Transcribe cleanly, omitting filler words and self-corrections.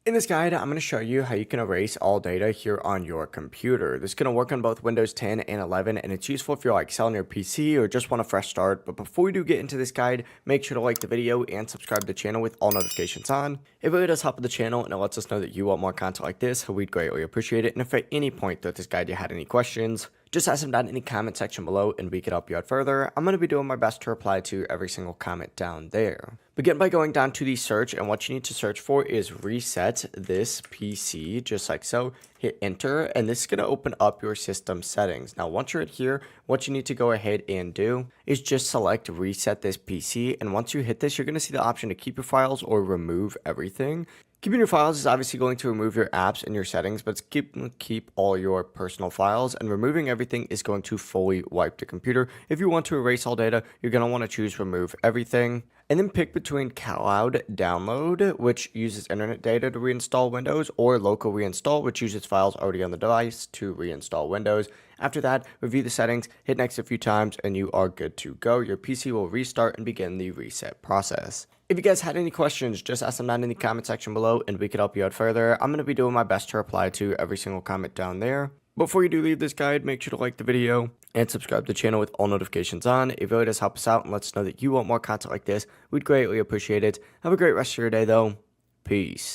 In this guide, I'm going to show you how you can erase all data here on your computer. This is going to work on both Windows 10 and 11, and it's useful if you're like selling your PC or just want a fresh start. But before we do get into this guide, make sure to like the video and subscribe to the channel with all notifications on. It really does help with the channel, and it lets us know that you want more content like this, so we'd greatly appreciate it. And if at any point throughout this guide you had any questions, just ask them down in the comment section below and we can help you out further. I'm going to be doing my best to reply to every single comment down there. Begin by going down to the search, and what you need to search for is reset this PC, just like so. Hit enter, and this is going to open up your system settings. Now, once you're at here, what you need to go ahead and do is just select reset this PC, and once you hit this, you're going to see the option to keep your files or remove everything. Keeping your files is obviously going to remove your apps and your settings, but keep all your personal files, and removing everything is going to fully wipe the computer. If you want to erase all data, you're going to want to choose remove everything, and then pick between cloud download, which uses internet data to reinstall Windows, or local reinstall, which uses files already on the device to reinstall Windows. After that, review the settings, hit next a few times, and you are good to go. Your PC will restart and begin the reset process. If you guys had any questions, just ask them down in the comment section below and we could help you out further. I'm going to be doing my best to reply to every single comment down there. Before you do leave this guide, make sure to like the video and subscribe to the channel with all notifications on. It really does help us out and lets us know that you want more content like this. We'd greatly appreciate it. Have a great rest of your day though. Peace.